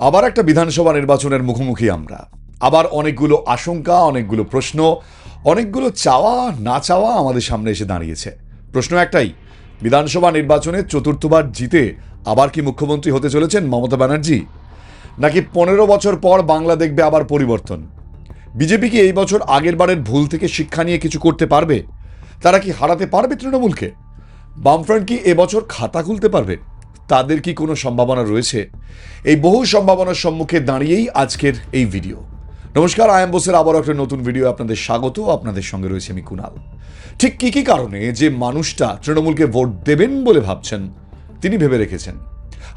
আবার একটা বিধানসভা নির্বাচনের মুখোমুখি আমরা। আবার অনেকগুলো আশঙ্কা, অনেকগুলো প্রশ্ন, অনেকগুলো চাওয়া না চাওয়া আমাদের সামনে এসে দাঁড়িয়েছে। প্রশ্ন একটাই, বিধানসভা নির্বাচনে চতুর্থবার জিতে আবার কি মুখ্যমন্ত্রী হতে চলেছেন মমতা ব্যানার্জি? নাকি 15 বছর পর বাংলা দেখবে আবার পরিবর্তন? বিজেপি কি এই বছর আগের বারের ভুল থেকে শিক্ষা নিয়ে কিছু করতে পারবে? তারা কি হারাতে পারবে তৃণমূলকে? বামফ্রন্ট কি এবছর খাতা খুলতে পারবে? তাদের কি কোনো সম্ভাবনা রয়েছে? এই বহু সম্ভাবনার সম্মুখে দাঁড়িয়েই আজকের এই ভিডিও। নমস্কার, আয়াম বোসের আবার একটা নতুন ভিডিও আপনাদের স্বাগত। আপনাদের সঙ্গে রয়েছে আমি কুনাল। ঠিক কি কি কারণে যে মানুষটা তৃণমূলকে ভোট দেবেন বলে ভাবছেন তিনি ভেবে রেখেছেন,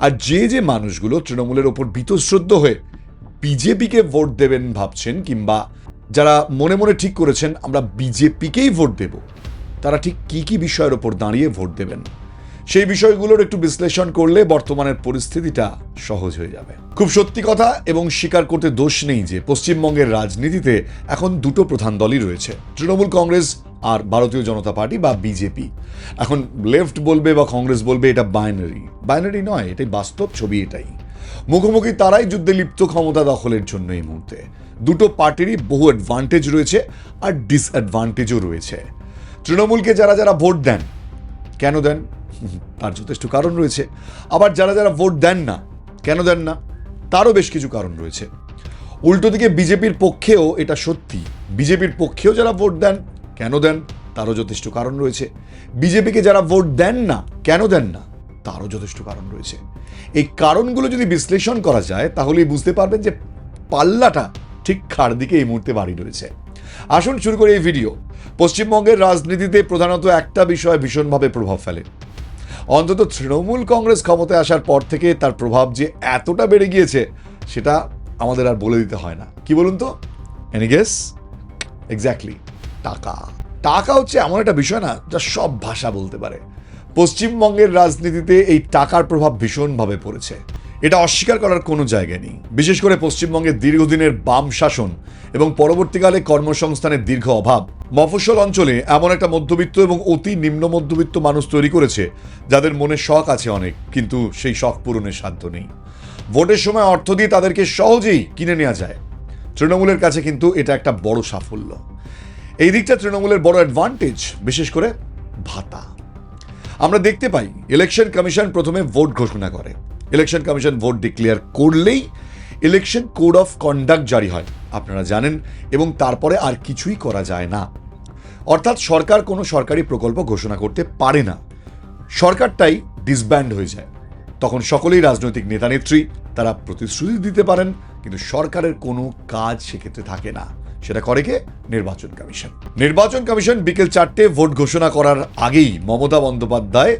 আর যে মানুষগুলো তৃণমূলের ওপর বীতশ্রদ্ধ হয়ে বিজেপিকে ভোট দেবেন ভাবছেন, কিংবা যারা মনে মনে ঠিক করেছেন আমরা বিজেপিকেই ভোট দেব, তারা ঠিক কি কি বিষয়ের ওপর দাঁড়িয়ে ভোট দেবেন, সেই বিষয়গুলোর একটু বিশ্লেষণ করলে বর্তমানের পরিস্থিতিটা সহজ হয়ে যাবে। খুব সত্যি কথা এবং স্বীকার করতে দোষ নেই যে পশ্চিমবঙ্গের রাজনীতিতে এখন দুটো প্রধান দলই রয়েছে, তৃণমূল কংগ্রেস আর ভারতীয় জনতা পার্টি বা বিজেপি। এখন লেফট বলবে বা কংগ্রেস বলবে এটা বাইনারি নয়, এটাই বাস্তব ছবি। এটাই মুখোমুখি তারাই যুদ্ধে লিপ্ত ক্ষমতা দখলের জন্য এই মুহূর্তে। দুটো পার্টিরই বহু অ্যাডভান্টেজ রয়েছে আর ডিসঅ্যাডভান্টেজও রয়েছে। তৃণমূলকে যারা যারা ভোট দেন, কেন দেন তার যথেষ্ট কারণ রয়েছে। আবার যারা ভোট দেন না, কেন দেন না তারও বেশ কিছু কারণ রয়েছে। উল্টো দিকে বিজেপির পক্ষেও এটা সত্যি, বিজেপির পক্ষেও যারা ভোট দেন, কেন দেন তারও যথেষ্ট কারণ রয়েছে। বিজেপিকে যারা ভোট দেন না, কেন দেন না তারও যথেষ্ট কারণ রয়েছে। এই কারণগুলো যদি বিশ্লেষণ করা যায় তাহলেই বুঝতে পারবেন যে পাল্লাটা ঠিক কার দিকে এই মুহূর্তে বাড়ি রয়েছে। আসুন শুরু করি এই ভিডিও। পশ্চিমবঙ্গের রাজনীতিতে প্রধানত একটা বিষয় ভীষণভাবে প্রভাব ফেলে। অন্তত তৃণমূল কংগ্রেস ক্ষমতায় আসার পর থেকে তার প্রভাব যে এতটা বেড়ে গিয়েছে সেটা আমাদের আর বলে দিতে হয় না। কি বলুন তো? Any guess? এক্স্যাক্টলি, টাকা। টাকা হচ্ছে এমন একটা বিষয় না যা সব ভাষা বলতে পারে। পশ্চিমবঙ্গের রাজনীতিতে এই টাকার প্রভাব ভীষণভাবে পড়েছে, এটা অস্বীকার করার কোনো জায়গা নেই। বিশেষ করে পশ্চিমবঙ্গের দীর্ঘদিনের বাম শাসন এবং পরবর্তীকালে কর্মসংস্থানের দীর্ঘ অভাব মফস্বল অঞ্চলে এমন একটা মধ্যবিত্ত এবং অতি নিম্ন মধ্যবিত্ত মানুষ তৈরি করেছে যাদের মনে শখ আছে অনেক, কিন্তু সেই শখ পূরণের সাধ্য নেই। ভোটের সময় অর্থ দিয়ে তাদেরকে সহজেই কিনে নেওয়া যায়। তৃণমূলের কাছে কিন্তু এটা একটা বড় সাফল্য। এই দিকটা তৃণমূলের বড় অ্যাডভান্টেজ, বিশেষ করে ভাতা। আমরা দেখতে পাই ইলেকশন কমিশন প্রথমে ভোট ঘোষণা করে, ইলেকশন কমিশন ভোট ডিক্লেয়ার করলেই ইলেকশন কোড অফ কন্ডাক্ট জারি হয়, আপনারা জানেন, এবং তারপরে আর কিছুই করা যায় না। অর্থাৎ সরকার কোনো সরকারি প্রকল্প ঘোষণা করতে পারে না, সরকারটাই ডিসব্যান্ড হয়ে যায়। তখন সকলেই রাজনৈতিক নেতানেত্রী, তারা প্রতিশ্রুতি দিতে পারেন, কিন্তু সরকারের কোনো কাজ সেক্ষেত্রে থাকে না। সেটা করে কে? নির্বাচন কমিশন। নির্বাচন কমিশন বিকেল 4টে ভোট ঘোষণা করার আগেই মমতা বন্দ্যোপাধ্যায়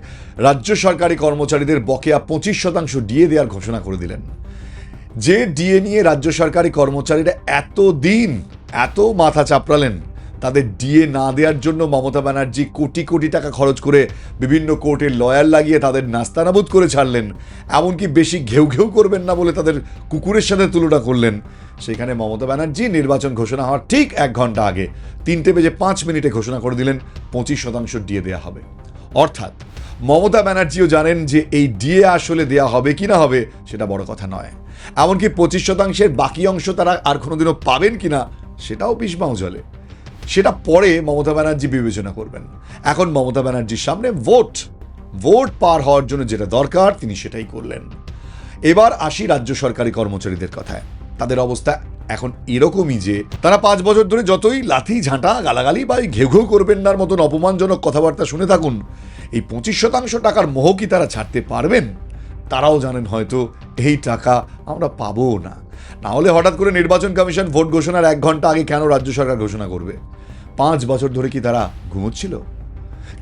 রাজ্য সরকারি কর্মচারীদের বকেয়া 25% ডিএ দেওয়ার ঘোষণা করে দিলেন। যে ডিএ নিয়ে রাজ্য সরকারি কর্মচারীরা এতদিন এত মাথা চাপড়ালেন, তাদের ডিএ না দেওয়ার জন্য মমতা ব্যানার্জি কোটি কোটি টাকা খরচ করে বিভিন্ন কোর্টে লয়ার লাগিয়ে তাদের নাস্তানাবুদ করে ছাড়লেন। এমনকি বেশি ঘেউ ঘেউ করবেন না বলে তাদের কুকুরের সাথে তুলনা করলেন। সেখানে মমতা ব্যানার্জি নির্বাচন ঘোষণা হওয়ার ঠিক 1 ঘন্টা আগে 3:05 ঘোষণা করে দিলেন 25% ডিএ দেওয়া হবে। অর্থাৎ মমতা ব্যানার্জিও জানেন যে এই ডিএ আসলে দেওয়া হবে কি না হবে সেটা বড় কথা নয়। এমনকি 25%-এর বাকি অংশ তারা আর কোনোদিনও পাবেন কিনা সেটাও বিষ-বাউ জলে। সেটা পরে মমতা ব্যানার্জি বিবেচনা করবেন। এখন মমতা ব্যানার্জির সামনে ভোট পার হওয়ার জন্য যেটা দরকার তিনি সেটাই করলেন। এবার আসি রাজ্য সরকারি কর্মচারীদের কথায়। তাদের অবস্থা এখন এরকমই যে তারা 5 বছর ধরে যতই লাথি ঝাঁটা গালাগালি বা ঘেউ ঘেউ করবেন নার মতন অপমানজনক কথাবার্তা শুনে থাকুন, এই 25% টাকার মোহ কি তারা ছাড়তে পারবেন? তারাও জানেন হয়তো এই টাকা আমরা পাবো না। না হলে হঠাৎ করে নির্বাচন কমিশন ভোট ঘোষণার 1 ঘন্টা আগে কেন রাজ্য সরকার ঘোষণা করবে? 5 বছর ধরে কি তারা ঘুমোচ্ছিল?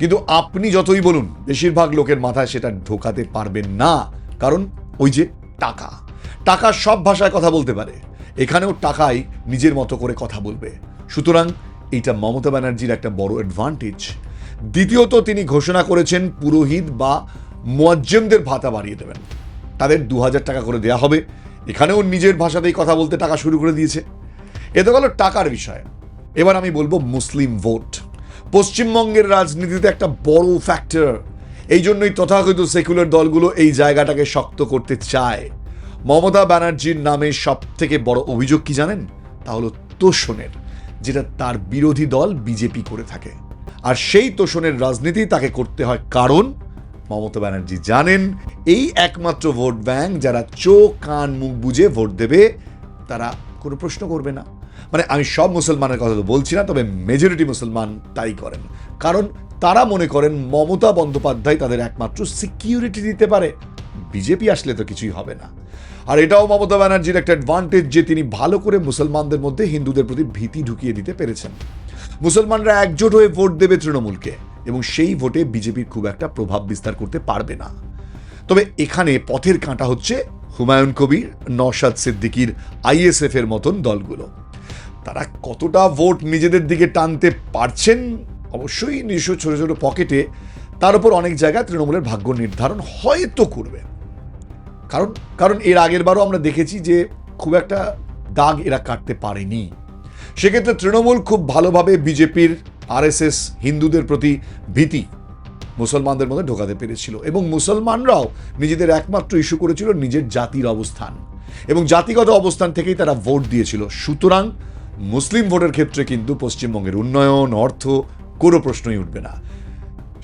কিন্তু আপনি যতই বলুন, বেশিরভাগ লোকের মাথায় সেটা ঢোকাতে পারবেন না। কারণ ওই যে টাকা সব ভাষায় কথা বলতে পারে, এখানেও টাকাই নিজের মতো করে কথা বলবে। সুতরাং এইটা মমতা ব্যানার্জির একটা বড় অ্যাডভান্টেজ। দ্বিতীয়ত, তিনি ঘোষণা করেছেন পুরোহিত বা মুয়াজ্জেমদের ভাতা বাড়িয়ে দেবেন, তাদের 2000 টাকা করে দেওয়া হবে। এখানেও নিজের ভাষাতেই কথা বলতে টাকা শুরু করে দিয়েছে। এ তো গেল টাকার বিষয়। এবার আমি বলবো মুসলিম ভোট। পশ্চিমবঙ্গের রাজনীতিতে একটা বড় ফ্যাক্টর। এই জন্যই তথাকথিত সেকুলার দলগুলো এই জায়গাটাকে শক্ত করতে চায়। মমতা ব্যানার্জির নামে সব থেকে বড় অভিযোগ কি জানেন? তা হলো তোষণের, যেটা তার বিরোধী দল বিজেপি করে থাকে। আর সেই তোষণের রাজনীতি তাকে করতে হয়, কারণ মমতা ব্যানার্জি জানেন এই একমাত্র ভোট ব্যাংক যারা চোখ কান মুখ বুঝে ভোট দেবে তারা কোনো প্রশ্ন করবে না। মানে আমি সব মুসলমানের কথা তো বলছি না, তবে মেজরিটি মুসলমান তাই করেন, কারণ তারা মনে করেন মমতা বন্দ্যোপাধ্যায় তাদের একমাত্র সিকিউরিটি দিতে পারে, বিজেপি আসলে তো কিছুই হবে না। আর এটাও মমতা ব্যানার্জির একটা অ্যাডভান্টেজ যে তিনি ভালো করে মুসলমানদের মধ্যে হিন্দুদের প্রতি ভীতি ঢুকিয়ে দিতে পেরেছেন। মুসলমানরা একজোট হয়ে ভোট দেবে তৃণমূলকে, এবং সেই ভোটে বিজেপির খুব একটা প্রভাব বিস্তার করতে পারবে না। তবে এখানে পথের কাঁটা হচ্ছে হুমায়ুন কবির, নওশাদ সিদ্দিকীর, আইএসএফ এর মতন দলগুলো। তারা কতটা ভোট নিজেদের দিকে টানতে পারছেন, অবশ্যই নিজস্ব ছোট ছোট পকেটে, তার উপর অনেক জায়গায় তৃণমূলের ভাগ্য নির্ধারণ হয়তো করবে। কারণ এর আগের বারও আমরা দেখেছি যে খুব একটা দাগ এরা কাটতে পারেনি। সেক্ষেত্রে তৃণমূল খুব ভালোভাবে বিজেপির, আরএসএস, হিন্দুদের প্রতি ভীতি মুসলমানদের মধ্যে ঢোকাতে পেরেছিল, এবং মুসলমানরাও নিজেদের একমাত্র ইস্যু করেছিল নিজের জাতির অবস্থান, এবং জাতিগত অবস্থান থেকেই তারা ভোট দিয়েছিল। সুতরাং মুসলিম ভোটের ক্ষেত্রে কিন্তু পশ্চিমবঙ্গের উন্নয়ন, অর্থ কোনো প্রশ্নই উঠবে না।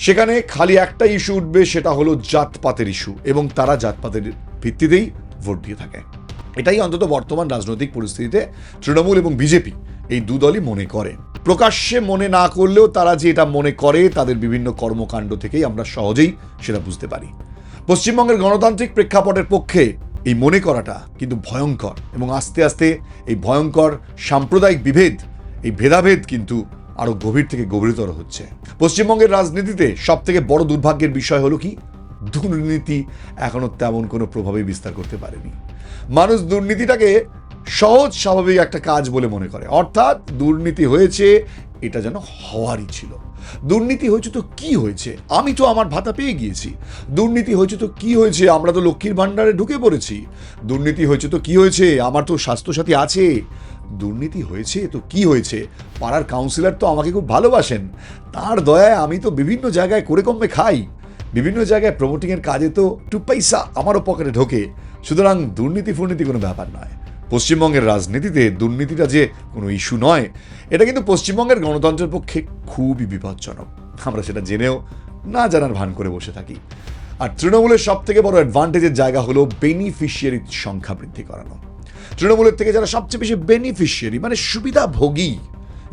সেখানে খালি একটা ইস্যু উঠবে, সেটা হলো জাতপাতের ইস্যু, এবং তারা জাতপাতের ভিত্তিতেই ভোট দিয়ে থাকে। এটাই অন্তত বর্তমান রাজনৈতিক পরিস্থিতিতে তৃণমূল এবং বিজেপি এই দুদলই মনে করে। প্রকাশ্যে মনে না করলেও তারা যে এটা মনে করে তাদের বিভিন্ন কর্মকাণ্ড থেকেই আমরা সহজেই সেটা বুঝতে পারি। পশ্চিমবঙ্গের গণতান্ত্রিক প্রেক্ষাপটের পক্ষে এই মনে করাটা কিন্তু ভয়ঙ্কর, এবং আস্তে আস্তে এই ভয়ঙ্কর সাম্প্রদায়িক বিভেদ, এই ভেদাভেদ কিন্তু আরো গভীর থেকে গভীরতর হচ্ছে। পশ্চিমবঙ্গের রাজনীতিতে সব থেকে বড় দুর্ভাগ্যের বিষয় হলো কি, দুর্নীতি এখনো তেমন কোনো প্রভাবে বিস্তার করতে পারেনি। মানুষ দুর্নীতিটাকে সহজ স্বাভাবিক একটা কাজ বলে মনে করে, অর্থাৎ দুর্নীতি হয়েছে এটা যেন হওয়ারই ছিল। দুর্নীতি হয়েছে তো কি হয়েছে, আমি তো আমার ভাতা পেয়ে গিয়েছি। দুর্নীতি হয়েছে তো কি হয়েছে, আমরা তো লক্ষ্মীর ভাণ্ডারে ঢুকে পড়েছি। দুর্নীতি হয়েছে তো কি হয়েছে, আমার তো স্বাস্থ্যসাথী আছে। দুর্নীতি হয়েছে তো কি হয়েছে, পাড়ার কাউন্সিলর তো আমাকে খুব ভালোবাসেন, তার দয়ায় আমি তো বিভিন্ন জায়গায় করে কমে খাই, বিভিন্ন জায়গায় প্রমোটিংয়ের কাজে তো একটু পয়সা আমারও পকেটে ঢোকে। সুতরাং দুর্নীতি ফুর্নীতি কোনো ব্যাপার নয়। পশ্চিমবঙ্গের রাজনীতিতে দুর্নীতিটা যে কোনো ইস্যু নয়, এটা কিন্তু পশ্চিমবঙ্গের গণতন্ত্রের পক্ষে খুবই বিপজ্জনক। আমরা সেটা জেনেও না জানার ভান করে বসে থাকি। আর তৃণমূলের সব থেকে বড় অ্যাডভান্টেজের জায়গা হলো বেনিফিশিয়ারির সংখ্যা বৃদ্ধি করানো। তৃণমূলের থেকে যারা সবচেয়ে বেশি বেনিফিশিয়ারি, মানে সুবিধাভোগী,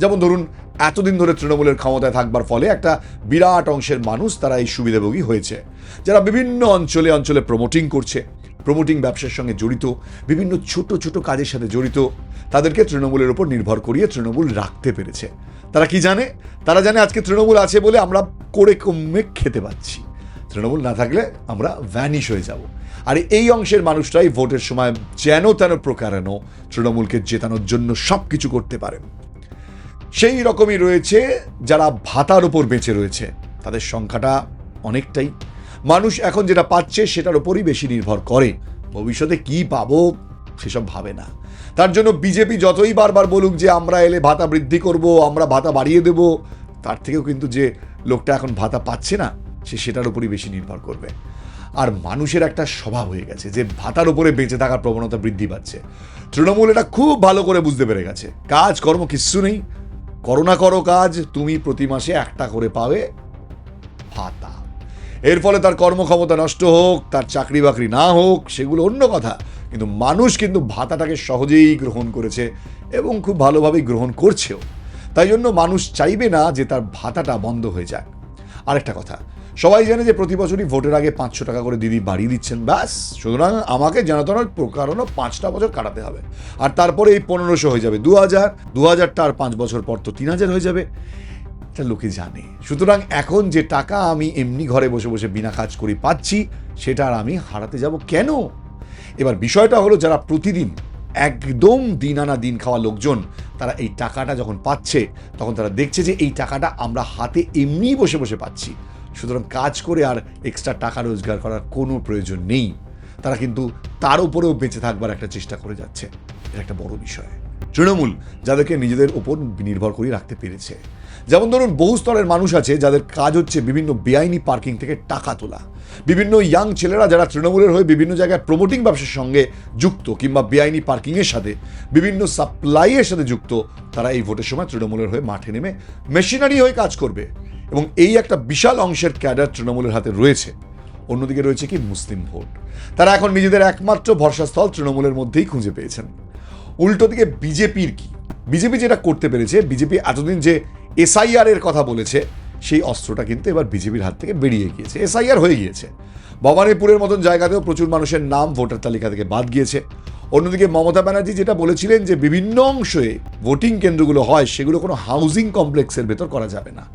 যেমন ধরুন এতদিন ধরে তৃণমূলের ক্ষমতায় থাকবার ফলে একটা বিরাট অংশের মানুষ তারা এই সুবিধাভোগী হয়েছে, যারা বিভিন্ন অঞ্চলে অঞ্চলে প্রমোটিং করছে, প্রমোটিং ব্যবসার সঙ্গে জড়িত, বিভিন্ন ছোট ছোট কাজের সাথে জড়িত, তাদেরকে তৃণমূলের উপর নির্ভর করিয়ে তৃণমূল রাখতে পেরেছে। তারা কি জানে? তারা জানে আজকে তৃণমূল আছে বলে আমরা করে কমে খেতে পাচ্ছি, তৃণমূল না থাকলে আমরা ভ্যানিশ হয়ে যাব। আর এই অংশের মানুষরাই ভোটের সময় যেন তেন প্রকারেণ তৃণমূলকে জেতানোর জন্য সব কিছু করতে পারেন। সেই রকমই রয়েছে যারা ভাতার উপর বেঁচে রয়েছে, তাদের সংখ্যাটা অনেকটাই। মানুষ এখন যেটা পাচ্ছে সেটার উপরই বেশি নির্ভর করে, ভবিষ্যতে কি পাবো সেসব ভাবে না। তার জন্য বিজেপি যতই বারবার বলুক যে আমরা এলে ভাতা বৃদ্ধি করব, আমরা ভাতা বাড়িয়ে দেব, তার থেকেও কিন্তু যে লোকটা এখন ভাতা পাচ্ছে না সে সেটার উপরই বেশি নির্ভর করবে। আর মানুষের একটা স্বভাব হয়ে গেছে যে ভাতার উপরে বেঁচে থাকার প্রবণতা বৃদ্ধি পাচ্ছে। তৃণমূল এটা খুব ভালো করে বুঝতে পেরে গেছে, কাজ কর্ম কিচ্ছু নেই, করো না করো কাজ, তুমি প্রতি মাসে একটা করে পাবে ভাতা। এর ফলে তার কর্মক্ষমতা নষ্ট হোক, তার চাকরি বাকরি না হোক, সেগুলো অন্য কথা, কিন্তু মানুষ কিন্তু ভাতাটাকে সহজেই গ্রহণ করেছে এবং খুব ভালোভাবেই গ্রহণ করছেও। তাই জন্য মানুষ চাইবে না যে তার ভাতাটা বন্ধ হয়ে যায়। আরেকটা কথা, সবাই জানে যে প্রতি বছরই ভোটের আগে 500 টাকা করে দিদি বাড়িয়ে দিচ্ছেন, ব্যাস। সুতরাং আমাকে জানাতনার প্রকারণও 5টা বছর কাটাতে হবে, আর তারপরে এই 1500 হয়ে যাবে 2000টা, আর 5 বছর পর তো 3000 হয়ে যাবে, এটা লোকে জানে। সুতরাং এখন যে টাকা আমি এমনি ঘরে বসে বসে বিনা কাজ করি পাচ্ছি, সেটা আর আমি হারাতে যাব কেন? এবার বিষয়টা হলো, যারা প্রতিদিন একদম দিন আনা দিন খাওয়া লোকজন, তারা এই টাকাটা যখন পাচ্ছে তখন তারা দেখছে যে এই টাকাটা আমরা হাতে এমনি বসে বসে পাচ্ছি, সুতরাং কাজ করে আর এক্সট্রা টাকা রোজগার করার কোনো প্রয়োজন নেই। তারা কিন্তু তার উপরেও বেঁচে থাকবার একটা চেষ্টা করে যাচ্ছে। এটা একটা বড় বিষয়। তৃণমূল যাদেরকে নিজেদের ওপর নির্ভর করে রাখতে পেরেছে। যেমন ধরুন, বহু স্তরের মানুষ আছে যাদের কাজ হচ্ছে বিভিন্ন বেআইনি পার্কিং থেকে টাকা তোলা। বিভিন্ন ইয়াং ছেলেরা যারা তৃণমূলের হয়ে বিভিন্ন জায়গায় প্রমোটিং ব্যবসার সঙ্গে যুক্ত কিংবা বেআইনি পার্কিংয়ের সাথে বিভিন্ন সাপ্লাইয়ের সাথে যুক্ত, তারা এই ভোটের সময় তৃণমূলের হয়ে মাঠে নেমে মেশিনারি হয়ে কাজ করবে। এবং এই একটা বিশাল অংশের ক্যাডার তৃণমূলের হাতে রয়েছে। অন্যদিকে রয়েছে কি মুসলিম ভোট। তারা এখন নিজেদের একমাত্র ভরসাস্থল তৃণমূলের মধ্যেই খুঁজে পেয়েছেন। উল্টো দিকে বিজেপির কি? বিজেপি যেটা করতে পেরেছে, বিজেপি এতদিন যে এসআইআর এর কথা বলেছে, সেই অস্ত্রটা কিন্তু এবার বিজেপির হাত থেকে বেরিয়ে গিয়েছে। এসআইআর হয়ে গিয়েছে। ভবানীপুরের মতন জায়গাতেও প্রচুর মানুষের নাম ভোটার তালিকা থেকে বাদ গিয়েছে। অন্যদিকে মমতা ব্যানার্জি যেটা বলেছিলেন যে বিভিন্ন অংশে ভোটিং কেন্দ্রগুলো হয়, সেগুলো কোনো হাউজিং কমপ্লেক্সের ভেতর করা যাবে না,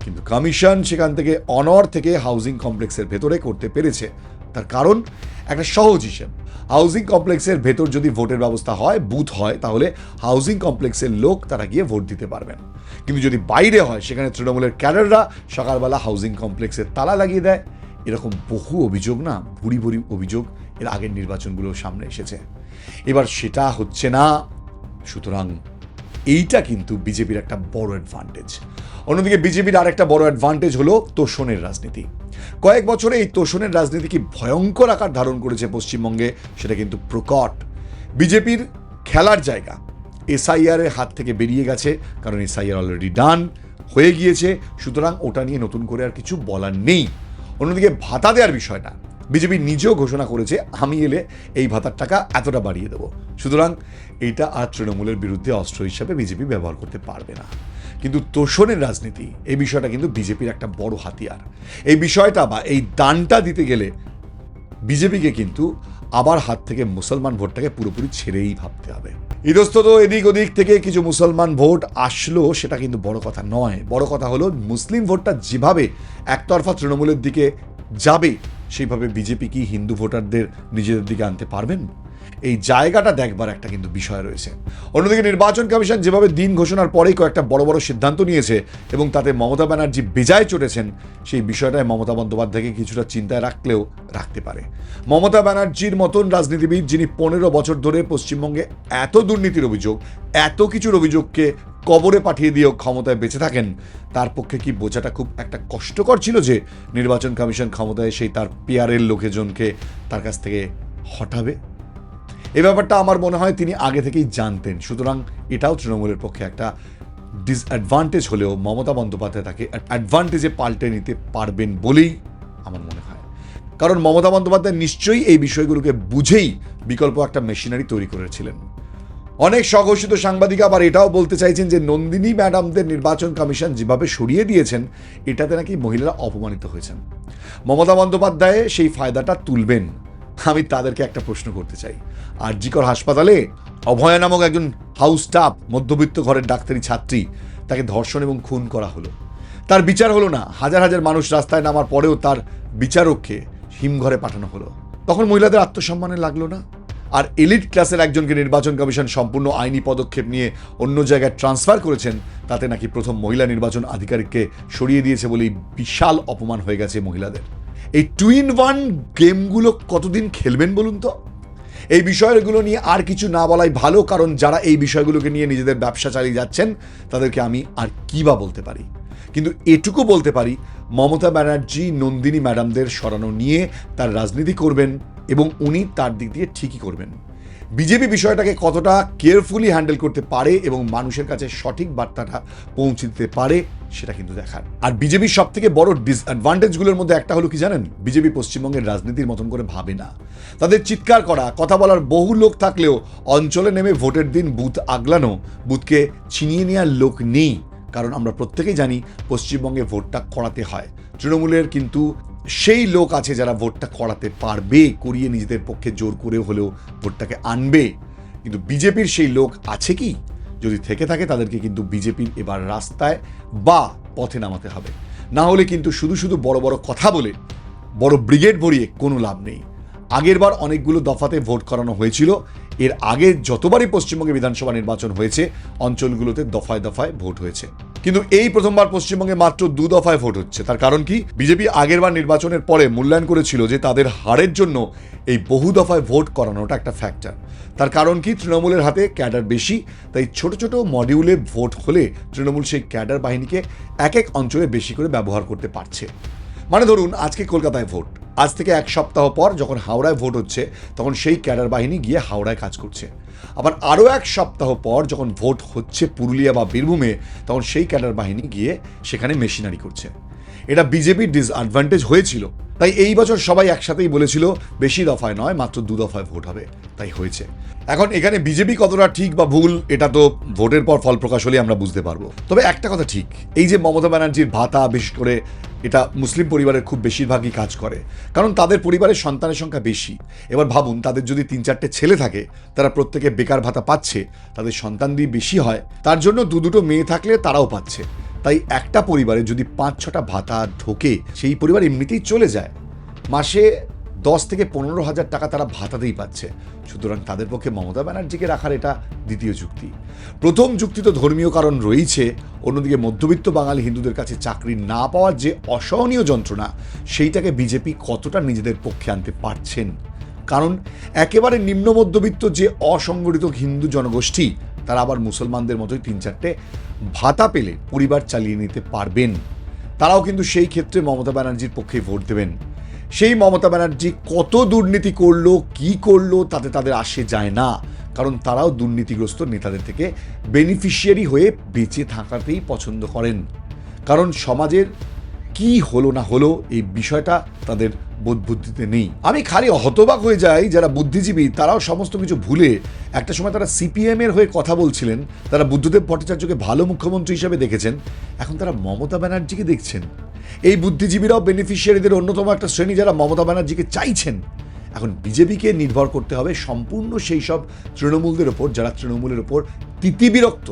কিন্তু কমিশন সেখান থেকে অনর থেকে হাউজিং কমপ্লেক্সের ভেতরে করতে পেরেছে। তার কারণ একটা সহজ হিসেব, হাউজিং কমপ্লেক্সের ভেতর যদি ভোটের ব্যবস্থা হয়, বুথ হয়, তাহলে হাউজিং কমপ্লেক্সের লোক তারা গিয়ে ভোট দিতে পারবেন। কিন্তু যদি বাইরে হয়, সেখানে তৃণমূলের ক্যাডাররা সকালবেলা হাউজিং কমপ্লেক্সের তালা লাগিয়ে দেয়। এরকম বহু অভিযোগ, না ভুরি ভুরি অভিযোগ এর আগের নির্বাচনগুলো সামনে এসেছে। এবার সেটা হচ্ছে না। সুতরাং এইটা কিন্তু বিজেপির একটা বড় অ্যাডভান্টেজ। অন্যদিকে বিজেপির আরেকটা বড় অ্যাডভান্টেজ হলো তোষণের রাজনীতি। কয়েক বছরে এই তোষণের রাজনীতি কি ভয়ঙ্কর আকার ধারণ করেছে পশ্চিমবঙ্গে, সেটা কিন্তু প্রকট। বিজেপির খেলার জায়গা এসআইআর এর হাত থেকে বেরিয়ে গেছে, কারণ এসআইআর অলরেডি ডান হয়ে গিয়েছে। সুতরাং ওটা নিয়ে নতুন করে আর কিছু বলার নেই। অন্যদিকে ভাতা দেওয়ার বিষয়টা বিজেপি নিজেও ঘোষণা করেছে, আমি এলে এই ভাতার টাকা এতটা বাড়িয়ে দেবো। সুতরাং এইটা আর তৃণমূলের বিরুদ্ধে অস্ত্র হিসাবে বিজেপি ব্যবহার করতে পারবে না। কিন্তু তোষণের রাজনীতি, এই বিষয়টা কিন্তু বিজেপির একটা বড় হাতিয়ার। এই বিষয়টা বা এই দানটা দিতে গেলে বিজেপিকে কিন্তু আবার হাত থেকে মুসলমান ভোটটাকে পুরোপুরি ছেড়েই ভাবতে হবে। ইতস্তত এদিক ওদিক থেকে কিছু মুসলমান ভোট আসলো, সেটা কিন্তু বড় কথা নয়। বড় কথা হলো মুসলিম ভোটটা যেভাবে একতরফা তৃণমূলের দিকে যাবে, সেইভাবে বিজেপি কি হিন্দু ভোটারদের নিজেদের দিকে আনতে পারবেন? এই জায়গাটা দেখবার একটা কিন্তু বিষয় রয়েছে। অন্যদিকে নির্বাচন কমিশন যেভাবে দিন ঘোষণার পরেই কয়েকটা বড় বড় সিদ্ধান্ত নিয়েছে এবং তাতে মমতা ব্যানার্জি বেজায় চটেছেন, সেই বিষয়টায় মমতা বন্দ্যোপাধ্যায়কে কিছুটা চিন্তায় রাখলেও রাখতে পারে। মমতা ব্যানার্জির মতন রাজনীতিবিদ, যিনি 15 বছর ধরে পশ্চিমবঙ্গে এত দুর্নীতির অভিযোগ, এত কিছুর অভিযোগকে কবরে পাঠিয়ে দিয়েও ক্ষমতায় বেঁচে থাকেন, তার পক্ষে কি বোঝাটা খুব একটা কষ্টকর ছিল যে নির্বাচন কমিশন ক্ষমতায় সেই তার পেয়ারের লোকজনকে তার কাছ থেকে হটাবে? এই ব্যাপারটা আমার মনে হয় তিনি আগে থেকেই জানতেন। সুতরাং এটাও তৃণমূলের পক্ষে একটা ডিসঅ্যাডভান্টেজ হলেও মমতা বন্দ্যোপাধ্যায় তাকে অ্যাডভান্টেজে পাল্টে নিতে পারবেন বলেই আমার মনে হয়। কারণ মমতা বন্দ্যোপাধ্যায় নিশ্চয়ই এই বিষয়গুলোকে বুঝেই বিকল্প একটা মেশিনারি তৈরি করেছিলেন। অনেক স্বঘোষিত সাংবাদিক আবার এটাও বলতে চাইছেন যে নন্দিনী ম্যাডামদের নির্বাচন কমিশন যেভাবে সরিয়ে দিয়েছেন, এটাতে নাকি মহিলারা অপমানিত হয়েছেন। মমতা বন্দ্যোপাধ্যায় সেই ফায়দাটা তুলবেন। আমি তাদেরকে একটা প্রশ্ন করতে চাই, আরজিকর হাসপাতালে অভয়া নামক একজন হাউস স্টাফ, মধ্যবিত্ত ঘরের ডাক্তারি ছাত্রী, তাকে ধর্ষণ এবং খুন করা হলো, তার বিচার হলো না। হাজার হাজার মানুষ রাস্তায় নামার পরেও তার বিচারককে হিমঘরে পাঠানো হলো। তখন মহিলাদের আত্মসম্মানে লাগলো না? আর এলিট ক্লাসের একজনকে নির্বাচন কমিশন সম্পূর্ণ আইনি পদক্ষেপ নিয়ে অন্য জায়গায় ট্রান্সফার করেছেন, তাতে নাকি প্রথম মহিলা নির্বাচন আধিকারিককে সরিয়ে দিয়েছে বলেই বিশাল অপমান হয়ে গেছে মহিলাদের। এই 2-in-1 গেমগুলো কতদিন খেলবেন বলুন তো? এই বিষয়গুলো নিয়ে আর কিছু না বলাই ভালো, কারণ যারা এই বিষয়গুলোকে নিয়ে নিজেদের ব্যবসা চালিয়ে যাচ্ছেন তাদেরকে আমি আর কি বা বলতে পারি। কিন্তু এটুকু বলতে পারি, মমতা ব্যানার্জি নন্দিনী ম্যাডামদের সরানো নিয়ে তার রাজনীতি করবেন এবং উনি তার দিক দিয়ে ঠিকই করবেন। বিজেপি বিষয়টাকে কতটা কেয়ারফুলি হ্যান্ডেল করতে পারে এবং মানুষের কাছে সঠিক বার্তাটা পৌঁছে দিতে পারে, সেটা কিন্তু দেখার। আর বিজেপির সব থেকে বড় ডিসঅ্যাডভান্টেজগুলোর মধ্যে একটা হলো কি জানেন? বিজেপি পশ্চিমবঙ্গের রাজনীতির মতন করে ভাবে না। তাদের চিৎকার করা, কথা বলার বহু লোক থাকলেও অঞ্চলে নেমে ভোটের দিন বুথ আগলানো, বুথকে ছিনিয়ে নেওয়ার লোক নেই। কারণ আমরা প্রত্যেকেই জানি পশ্চিমবঙ্গে ভোটটা করাতে হয়। তৃণমূলের কিন্তু সেই লোক আছে যারা ভোটটা করাতে পারবে, করিয়ে নিজেদের পক্ষে জোর করে হলেও ভোটটাকে আনবে। কিন্তু বিজেপির সেই লোক আছে কি? যদি থেকে থাকে তাদেরকে কিন্তু বিজেপির এবার রাস্তায় বা পথে নামাতে হবে। না হলে কিন্তু শুধু শুধু বড় বড় কথা বলে বড় ব্রিগেড ভরিয়ে কোনো লাভ নেই। আগের বার অনেকগুলো দফাতে ভোট করানো হয়েছিল। এর আগে যতবারই পশ্চিমবঙ্গে বিধানসভা নির্বাচন হয়েছে, অঞ্চলগুলোতে দফায় দফায় ভোট হয়েছে। কিন্তু এই প্রথমবার পশ্চিমবঙ্গে মাত্র 2 দফায় ভোট হচ্ছে। তার কারণ কি? বিজেপি আগেরবার নির্বাচনের পরে মূল্যায়ন করেছিল যে তাদের হারের জন্য এই বহু দফায় ভোট করানোটা একটা ফ্যাক্টর। তার কারণ কি? তৃণমূলের হাতে ক্যাডার বেশি, তাই ছোট ছোট মডিউলে ভোট হলে তৃণমূল সেই ক্যাডার বাহিনীকে এক এক অঞ্চলে বেশি করে ব্যবহার করতে পারছে। মানে ধরুন আজকে কলকাতায় ভোট, আজ থেকে এক সপ্তাহ পর যখন হাওড়ায় ভোট হচ্ছে তখন সেই ক্যাডার বাহিনী গিয়ে হাওড়ায় কাজ করছে। আবার আরও এক সপ্তাহ পর যখন ভোট হচ্ছে পুরুলিয়া বা বীরভূমে তখন সেই ক্যাডার বাহিনী গিয়ে সেখানে মেশিনারি করছে। এটা বিজেপির ডিসঅ্যাডভান্টেজ হয়েছিল, তাই এই বছর সবাই একসাথেই বলেছিল বেশি দফায় নয়, মাত্র 2 দফায় ভোট হবে, তাই হয়েছে। এখন এখানে বিজেপি কতটা ঠিক বা ভুল এটা তো ভোটের পর ফল প্রকাশ হলে আমরা বুঝতে পারবো। তবে একটা কথা ঠিক, এই যে মমতা ব্যানার্জির ভাতা বিশেষ করে এটা মুসলিম পরিবারের খুব বেশিরভাগই কাজ করে, কারণ তাদের পরিবারের সন্তানের সংখ্যা বেশি। এবার ভাবুন তাদের যদি 3-4টে ছেলে থাকে, তারা প্রত্যেকে বেকার ভাতা পাচ্ছে, তাদের সন্তান দিয়ে বেশি হয়, তার জন্য 2-2টো মেয়ে থাকলে তারাও পাচ্ছে। তাই একটা পরিবারে যদি 5-6টা ভাতা ঢোকে সেই পরিবার এমনিতেই চলে যায়। মাসে 10 থেকে 15,000 টাকা তারা ভাতাতেই পাচ্ছে। সুতরাং তাদের পক্ষে মমতা ব্যানার্জিকে রাখার এটা দ্বিতীয় যুক্তি। প্রথম যুক্তি তো ধর্মীয় কারণ রয়েছে, অন্যদিকে মধ্যবিত্ত বাঙালি হিন্দুদের কাছে চাকরি না পাওয়ার যে অসহনীয় যন্ত্রণা সেইটাকে বিজেপি কতটা নিজেদের পক্ষে আনতে পারছেন। কারণ একেবারে নিম্ন মধ্যবিত্ত যে অসংগঠিত হিন্দু জনগোষ্ঠী তারা আবার মুসলমানদের মতোই 3-4টে ভাতা পেলে পরিবার চালিয়ে নিতে পারবেন। তারাও কিন্তু সেই ক্ষেত্রে মমতা ব্যানার্জির পক্ষে ভোট দেবেন। সেই মমতা ব্যানার্জি কত দুর্নীতি করলো কি করলো তাতে তাদের আসে যায় না, কারণ তারাও দুর্নীতিগ্রস্ত নেতাদের থেকে বেনিফিশিয়ারি হয়ে বেঁচে থাকাতেই পছন্দ করেন। কারণ সমাজের কি হলো না হলো এই বিষয়টা তাদের বোধবুদ্ধিতে নেই। আমি খালি হতবাক হয়ে যাই যারা বুদ্ধিজীবী তারাও সমস্ত কিছু ভুলে একটা সময় তারা সিপিএম এর হয়ে কথা বলছিলেন, তারা বুদ্ধদেব ভট্টাচার্যকে ভালো মুখ্যমন্ত্রী হিসেবে দেখেছেন, এখন তারা মমতা ব্যানার্জিকে দেখছেন। এই বুদ্ধিজীবীরাও বেনিফিশিয়ারিদের অন্যতম একটা শ্রেণী যারা মমতা ব্যানার্জিকে চাইছেন। এখন বিজেপিকে নির্ভর করতে হবে সম্পূর্ণ সেই সব তৃণমূলদের ওপর যারা তৃণমূলের ওপর তিতিবিরক্ত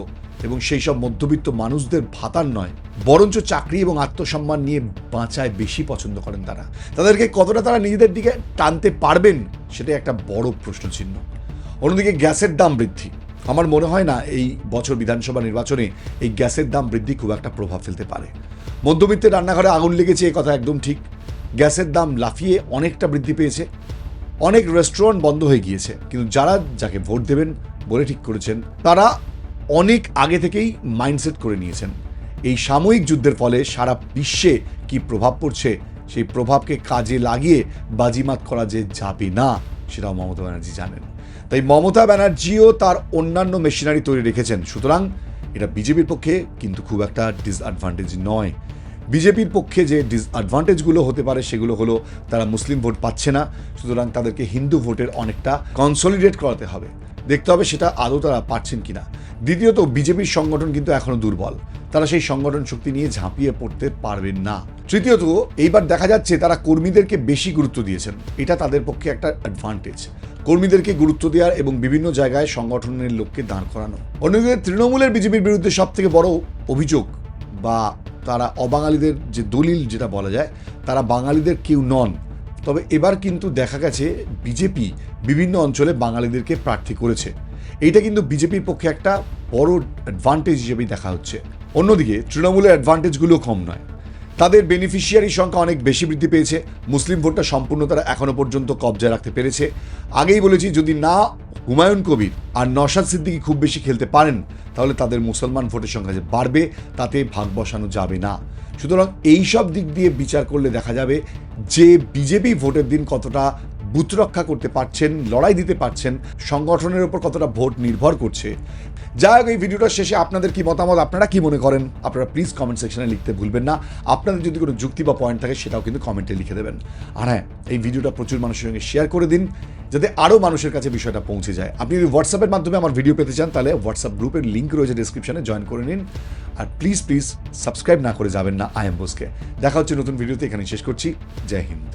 এবং সেই সব মধ্যবিত্ত মানুষদের ভাতার নয় বরঞ্চ চাকরি এবং আত্মসম্মান নিয়ে বাঁচায় বেশি পছন্দ করেন তারা। তাদেরকে কতটা তারা নিজেদের দিকে টানতে পারবেন সেটা একটা বড় প্রশ্নচিহ্ন। অন্যদিকে গ্যাসের দাম বৃদ্ধি, আমার মনে হয় না এই বছর বিধানসভা নির্বাচনে এই গ্যাসের দাম বৃদ্ধি খুব একটা প্রভাব ফেলতে পারে। মধ্যবিত্তের রান্নাঘরে আগুন লেগেছে এ কথা একদম ঠিক। গ্যাসের দাম লাফিয়ে অনেকটা বৃদ্ধি পেয়েছে, অনেক রেস্টুরেন্ট বন্ধ হয়ে গিয়েছে, কিন্তু যারা যাকে ভোট দেবেন বলে ঠিক করেছেন তারা অনেক আগে থেকেই মাইন্ডসেট করে নিয়েছেন এই সাময়িক যুদ্ধের ফলে সারা বিশ্বে কি প্রভাব পড়ছে সেই প্রভাবকে কাজে লাগিয়ে বাজিমাত করা যে যাবে না সেটাও মমতা ব্যানার্জি জানেন। তাই মমতা ব্যানার্জিও তার অন্যান্য মেশিনারি তৈরি রেখেছেন। সুতরাং এটা বিজেপির পক্ষে কিন্তু খুব একটা ডিসঅ্যাডভান্টেজ নয়। বিজেপির পক্ষে যে ডিসঅ্যাডভান্টেজগুলো হতে পারে সেগুলো হলো তারা মুসলিম ভোট পাচ্ছে না, সুতরাং তাদেরকে হিন্দু ভোটের অনেকটা কনসলিডেট করাতে হবে। দেখতে হবে সেটা আদৌ তারা পারছেন কিনা। দ্বিতীয়ত বিজেপির সংগঠন কিন্তু এখনো দুর্বল, তারা সেই সংগঠন শক্তি নিয়ে ঝাঁপিয়ে পড়তে পারবেন না। তৃতীয়ত এইবার দেখা যাচ্ছে তারা কর্মীদেরকে বেশি গুরুত্ব দিয়েছেন, এটা তাদের পক্ষে একটা অ্যাডভান্টেজ। কর্মীদেরকে গুরুত্ব দেওয়ার এবং বিভিন্ন জায়গায় সংগঠনের লোককে দাঁড় করানো। অন্যদিকে তৃণমূলের বিজেপির বিরুদ্ধে সব থেকে বড় অভিযোগ বা তারা অবাঙালিদের যে দলিল যেটা বলা যায়, তারা বাঙালিদের কেউ নন। তবে এবার কিন্তু দেখা গেছে বিজেপি বিভিন্ন অঞ্চলে বাঙালিদেরকে প্রার্থী করেছে, এইটা কিন্তু বিজেপির পক্ষে একটা বড় অ্যাডভান্টেজ হিসেবেই দেখা হচ্ছে। অন্যদিকে তৃণমূলের অ্যাডভান্টেজগুলো কম নয়, তাদের বেনিফিশিয়ারির সংখ্যা অনেক বেশি বৃদ্ধি পেয়েছে। মুসলিম ভোটটা সম্পূর্ণ তারা এখনো পর্যন্ত কবজায় রাখতে পেরেছে। আগেই বলেছি যদি না হুমায়ুন কবির আর নওশাদ সিদ্দিকী খুব বেশি খেলতে পারেন তাহলে তাদের মুসলমান ভোটের সংখ্যা যে বাড়বে তাতে ভাগ বসানো যাবে না। সুতরাং এই সব দিক দিয়ে বিচার করলে দেখা যাবে যে বিজেপি ভোটের দিন কতটা বুথ রক্ষা করতে পারছেন, লড়াই দিতে পারছেন, সংগঠনের উপর কতটা ভোট নির্ভর করছে। যাই হোক, এই ভিডিওটার শেষে আপনাদের কি মতামত, আপনারা কি মনে করেন আপনারা প্লিজ কমেন্ট সেকশনে লিখতে ভুলবেন না। আপনাদের যদি কোনো যুক্তি বা পয়েন্ট থাকে সেটাও কিন্তু কমেন্টে লিখে দেবেন। আর হ্যাঁ, এই ভিডিওটা প্রচুর মানুষের সঙ্গে শেয়ার করে দিন যাতে আরও মানুষের কাছে বিষয়টা পৌঁছে যায়। আপনি যদি হোয়াটসঅ্যাপের মাধ্যমে আমার ভিডিও পেতে চান তাহলে হোয়াটসঅ্যাপ গ্রুপের লিঙ্ক রয়েছে ডিসক্রিপশনে, জয়েন করে নিন। আর প্লিজ সাবস্ক্রাইব না করে যাবেন না আই এম বোসকে। দেখা হচ্ছে নতুন ভিডিওতে, এখানে শেষ করছি। জয় হিন্দ।